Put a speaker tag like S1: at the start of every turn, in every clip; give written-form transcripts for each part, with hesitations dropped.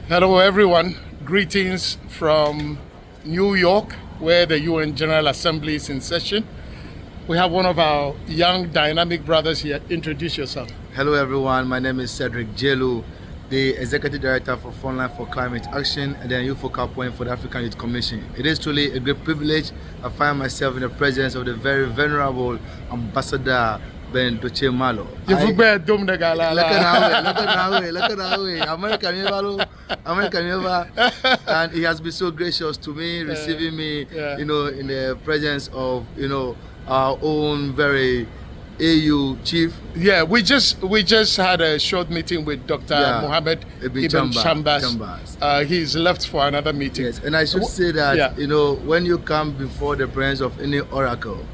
S1: Hello, everyone. Greetings from New York, where the UN General Assembly is in session. We have one of our young, dynamic brothers here. Introduce yourself.
S2: Hello everyone, my name is Cedric Jelu, the Executive Director for Frontline for Climate Action and then Youth Focal Point for the African Youth Commission. It is truly a great privilege. I find myself in the presence of the very venerable Ambassador Ben Dotse Malor. American, and he has been so gracious to me, receiving me, in the presence of, our own very AU chief.
S1: Yeah, we just had a short meeting with Dr. Mohammed Ibn Chambers. He's left for another meeting.
S2: Yes, and I should say that when you come before the presence of any oracle,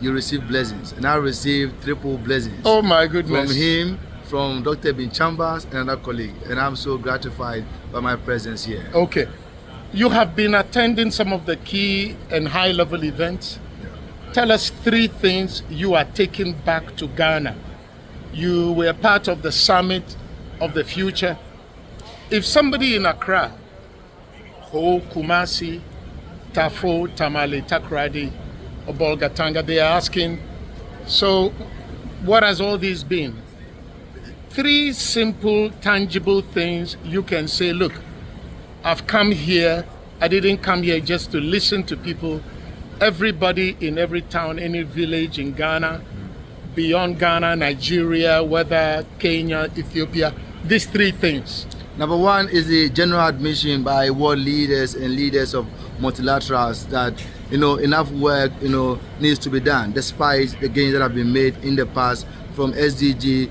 S2: you receive blessings, and I received triple blessings.
S1: Oh my goodness!
S2: From him, from Dr. Ibn Chambers, and another colleague, and I'm so gratified by my presence here.
S1: Okay, you have been attending some of the key and high-level events. Tell us 3 things you are taking back to Ghana. You were part of the Summit of the Future. If somebody in Accra, Ho, Kumasi, Tafo, Tamale, Takrady, or Bolgatanga, they are asking, so what has all this been? 3 simple, tangible things you can say, look, I've come here, I didn't come here just to listen to people. Everybody in every town, any village in Ghana, beyond Ghana, Nigeria, whether Kenya, Ethiopia, these 3 things.
S2: Number 1 is the general admission by world leaders and leaders of multilaterals that enough work needs to be done, despite the gains that have been made in the past from SDG,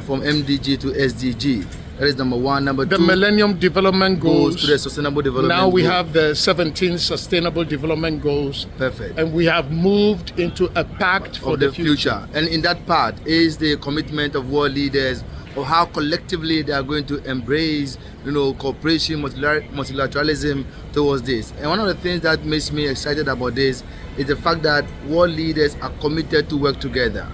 S2: from MDG to SDG. That is number 1. Number 2,
S1: the Millennium Development Goals
S2: to the Sustainable Development
S1: Now we
S2: Goals.
S1: have the 17 Sustainable Development Goals.
S2: Perfect.
S1: And we have moved into a pact for the future.
S2: And in that part is the commitment of world leaders of how collectively they are going to embrace, cooperation, multilateralism towards this. And one of the things that makes me excited about this is the fact that world leaders are committed to work together,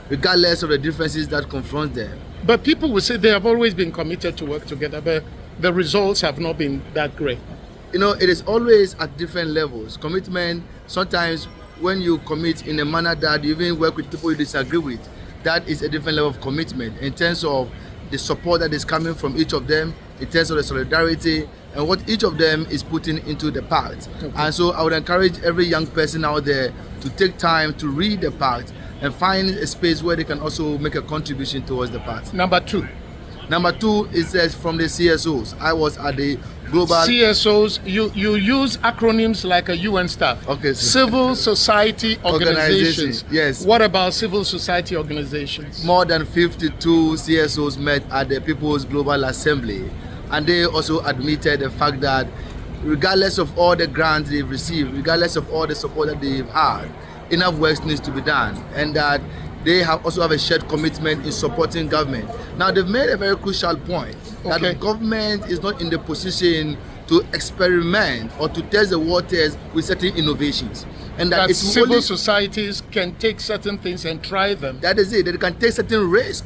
S2: regardless of the differences that confront them.
S1: But people will say they have always been committed to work together, but the results have not been that great.
S2: It is always at different levels. Commitment, sometimes when you commit in a manner that you even work with people you disagree with, that is a different level of commitment in terms of the support that is coming from each of them, in terms of the solidarity, and what each of them is putting into the pact. Okay. And so I would encourage every young person out there to take time to read the pact and find a space where they can also make a contribution towards the pact.
S1: Number 2
S2: is from the CSOs. I was at the global
S1: CSOs. You use acronyms like a UN staff.
S2: Okay.
S1: Civil society organizations.
S2: Yes.
S1: What about civil society organizations?
S2: More than 52 CSOs met at the People's Global Assembly, and they also admitted the fact that regardless of all the grants they've received, regardless of all the support that they've had, enough work needs to be done, and that they also have a shared commitment in supporting government. Now, they've made a very crucial point that the government is not in the position to experiment or to test the waters with certain innovations. And that
S1: civil societies can take certain things and try them.
S2: That is it. That they can take certain risks,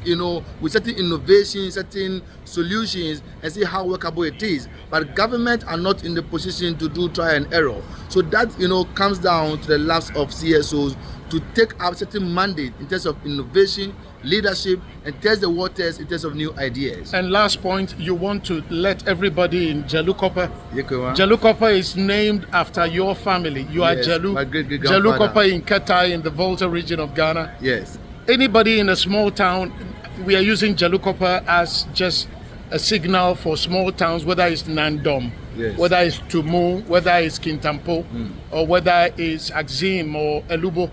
S2: with certain innovations, certain solutions, and see how workable it is. But government are not in the position to do try and error. So that, comes down to the laps of CSOs to take up certain mandate in terms of innovation, leadership, and test the waters in terms of new ideas.
S1: And last point, you want to let everybody in Jalukopa.
S2: Yekewa.
S1: Jalukopa is named after your family. You are Jalu.
S2: My great-grandfather.
S1: Jalukopa in Ketai in the Volta region of Ghana.
S2: Yes.
S1: Anybody in a small town, we are using Jalukopa as just a signal for small towns, whether it's Nandom, whether it's Tumu, whether it's Kintampo, or whether it's Axim or Elubo.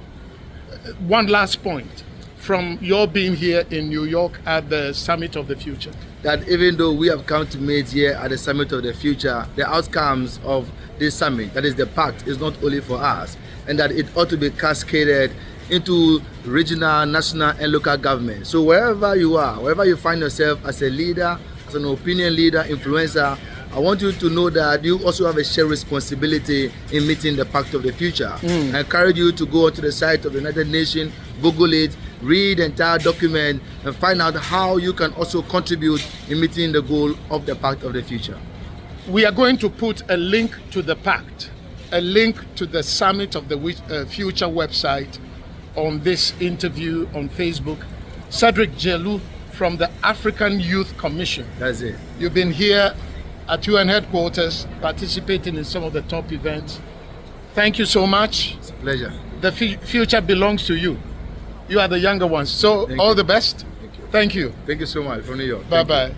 S1: One last point from your being here in New York at the Summit of the Future.
S2: That even though we have come to meet here at the Summit of the Future, the outcomes of this summit, that is the pact, is not only for us, and that it ought to be cascaded into regional, national, and local government. So wherever you are, wherever you find yourself as a leader, as an opinion leader, influencer, I want you to know that you also have a shared responsibility in meeting the Pact of the Future. I encourage you to go onto the site of the United Nations, Google it, read the entire document, and find out how you can also contribute in meeting the goal of the Pact of the Future.
S1: We are going to put a link to the pact, a link to the Summit of the Future website on this interview on Facebook. Cedric Jelu from the African Youth Commission.
S2: That's it.
S1: You've been here at UN headquarters participating in some of the top events. Thank you so much.
S2: It's a pleasure.
S1: The future belongs to you. You are the younger ones. So all the best.
S2: Thank you.
S1: Thank you.
S2: Thank you so much from New York.
S1: Bye-bye.